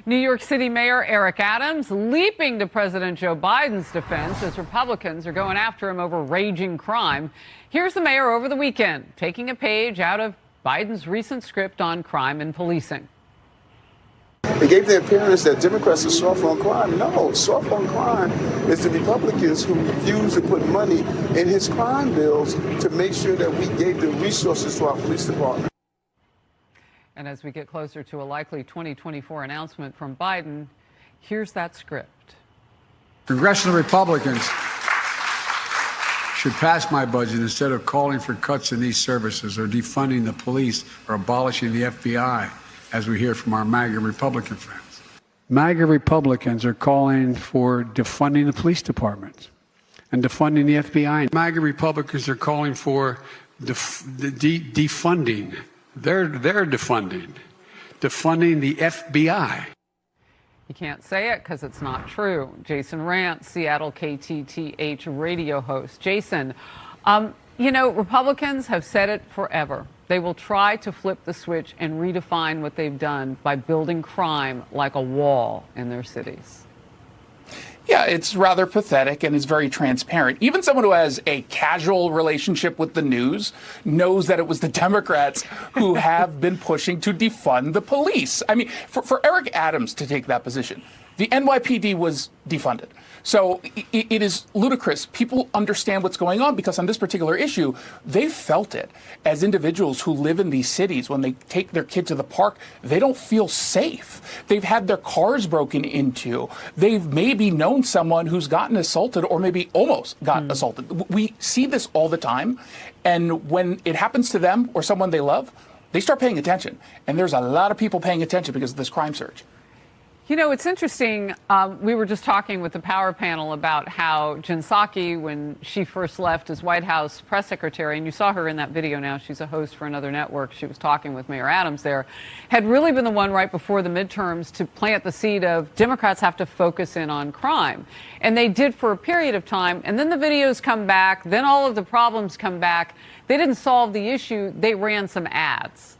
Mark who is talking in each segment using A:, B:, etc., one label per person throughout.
A: New York City Mayor Eric Adams leaping to President Joe Biden's defense as Republicans are going after him over raging crime. Here's the mayor over the weekend, taking a page out of Biden's recent script on crime and policing.
B: They gave the appearance that Democrats are soft on crime. No, soft on crime is the Republicans who refuse to put money in his crime bills to make sure that we gave the resources to our police department.
A: And as we get closer to a likely 2024 announcement from Biden, here's that script.
C: Congressional Republicans should pass my budget instead of calling for cuts in these services or defunding the police or abolishing the FBI, as we hear from our MAGA Republican friends. MAGA Republicans are calling for defunding the police departments and defunding the FBI. MAGA Republicans are calling for defunding. They're defunding the FBI.
A: You can't say it because it's not true. Jason Rantz, Seattle KTTH radio host. Jason, Republicans have said it forever. They will try to flip the switch and redefine what they've done by building crime like a wall in their cities.
D: Yeah, it's rather pathetic and is very transparent. Even someone who has a casual relationship with the news knows that it was the Democrats who have been pushing to defund the police. I mean, for Eric Adams to take that position, the NYPD was defunded. So it is ludicrous. People understand what's going on because on this particular issue, they've felt it as individuals who live in these cities. When they take their kid to the park, they don't feel safe. They've had their cars broken into. They've maybe known someone who's gotten assaulted or maybe almost got assaulted. We see this all the time. And when it happens to them or someone they love, they start paying attention. And there's a lot of people paying attention because of this crime surge.
A: You know, it's interesting. We were just talking with the power panel about how Jen Psaki, when she first left as White House press secretary, and you saw her in that video now, she's a host for another network, she was talking with Mayor Adams there, had really been the one right before the midterms to plant the seed of Democrats have to focus in on crime. And they did for a period of time, and then the videos come back, then all of the problems come back. They didn't solve the issue, they ran some ads.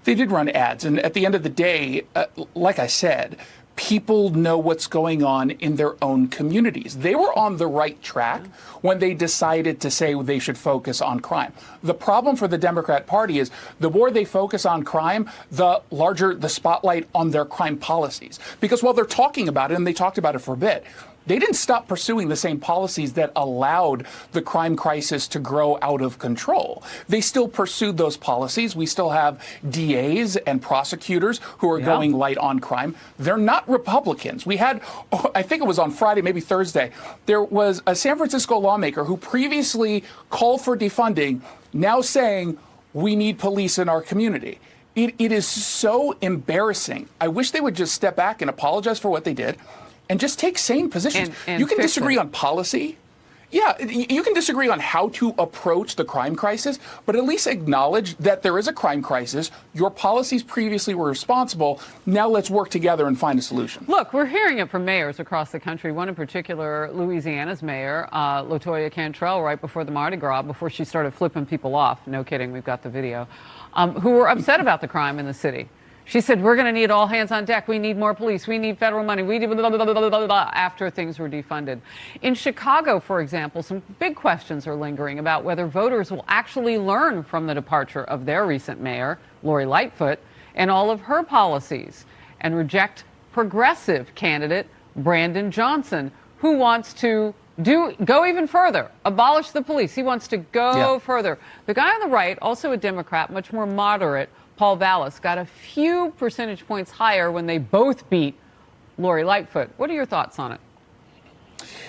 D: They did run ads. And at the end of the day, like I said, people know what's going on in their own communities. They were on the right track when they decided to say they should focus on crime. The problem for the Democrat Party is the more they focus on crime, the larger the spotlight on their crime policies. Because while they're talking about it, and they talked about it for a bit, they didn't stop pursuing the same policies that allowed the crime crisis to grow out of control. They still pursued those policies. We still have DAs and prosecutors who are going light on crime. They're not Republicans. We had, I think it was on Friday, maybe Thursday, there was a San Francisco lawmaker who previously called for defunding, now saying we need police in our community. It is so embarrassing. I wish they would just step back and apologize for what they did and just take sane positions.
A: And
D: you can disagree on policy. Yeah, you can disagree on how to approach the crime crisis, but at least acknowledge that there is a crime crisis. Your policies previously were responsible. Now let's work together and find a solution.
A: Look, we're hearing it from mayors across the country. One in particular, Louisiana's mayor, LaToya Cantrell, right before the Mardi Gras, before she started flipping people off. No kidding, we've got the video. Who were upset about the crime in the city. She said, we're going to need all hands on deck. We need more police. We need federal money. We need blah, blah, blah, blah, blah, blah, after things were defunded. In Chicago, for example, some big questions are lingering about whether voters will actually learn from the departure of their recent mayor, Lori Lightfoot, and all of her policies and reject progressive candidate Brandon Johnson, who wants to go even further, abolish the police. He wants to go further. The guy on the right, also a Democrat, much more moderate, Paul Vallis, got a few percentage points higher when they both beat Lori Lightfoot. What are your thoughts on it?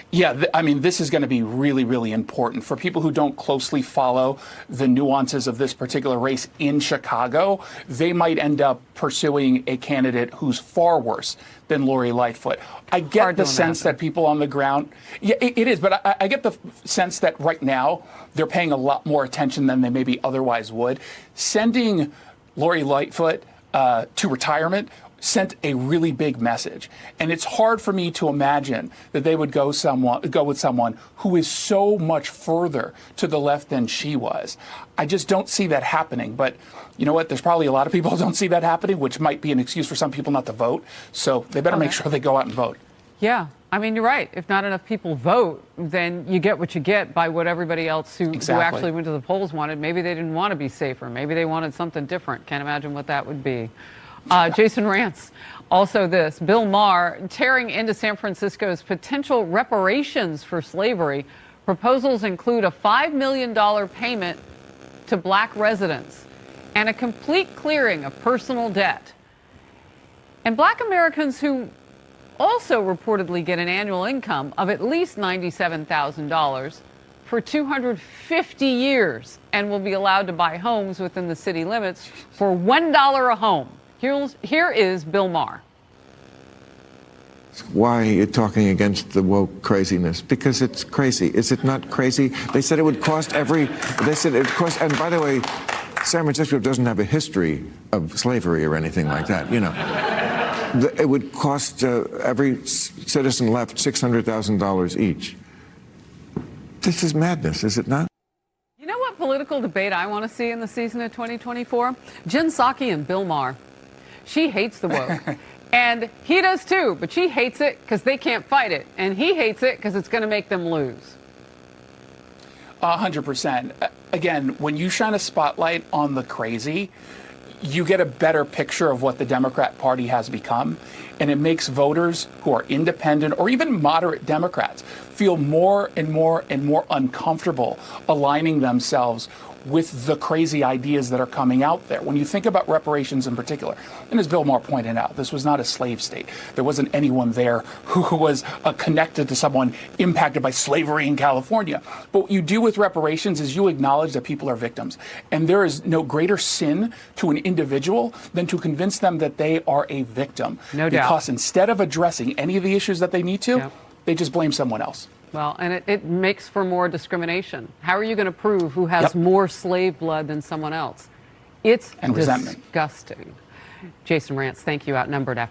D: Yeah, I mean, this is going to be really, really important. For people who don't closely follow the nuances of this particular race in Chicago, they might end up pursuing a candidate who's far worse than Lori Lightfoot. I get the sense that people on the ground, yeah, it is, but I get the sense that right now they're paying a lot more attention than they maybe otherwise would. Sending Lori Lightfoot to retirement sent a really big message. And it's hard for me to imagine that they would go with someone who is so much further to the left than she was. I just don't see that happening. But you know what? There's probably a lot of people who don't see that happening, which might be an excuse for some people not to vote. So they better make sure they go out and vote.
A: Yeah, I mean, you're right. If not enough people vote, then you get what you get by what everybody else who actually went to the polls wanted. Maybe they didn't want to be safer. Maybe they wanted something different. Can't imagine what that would be. Jason Rantz, also this. Bill Maher tearing into San Francisco's potential reparations for slavery. Proposals include a $5 million payment to black residents and a complete clearing of personal debt. And black Americans who also reportedly get an annual income of at least $97,000 for 250 years and will be allowed to buy homes within the city limits for $1 a home. Here is Bill Maher.
E: Why are you talking against the woke craziness? Because it's crazy. Is it not crazy? They said it would cost and by the way, San Francisco doesn't have a history of slavery or anything like that, you know. It would cost every citizen left $600,000 each. This is madness, is it not?
A: You know what political debate I want to see in the season of 2024? Jen Psaki and Bill Maher. She hates the woke. And he does too, but she hates it because they can't fight it. And he hates it because it's going to make them lose.
D: 100%. Again, when you shine a spotlight on the crazy, you get a better picture of what the Democrat Party has become. And it makes voters who are independent or even moderate Democrats feel more and more and more uncomfortable aligning themselves with the crazy ideas that are coming out there. When you think about reparations in particular, and as Bill Maher pointed out, this was not a slave state. There wasn't anyone there who was connected to someone impacted by slavery in California. But what you do with reparations is you acknowledge that people are victims. And there is no greater sin to an individual than to convince them that they are a victim.
A: No doubt.
D: Because instead of addressing any of the issues that they need to, they just blame someone else.
A: Well, and it makes for more discrimination. How are you going to prove who has more slave blood than someone else? It's
D: and resentment.
A: Disgusting. Jason Rantz, thank you. Outnumbered after.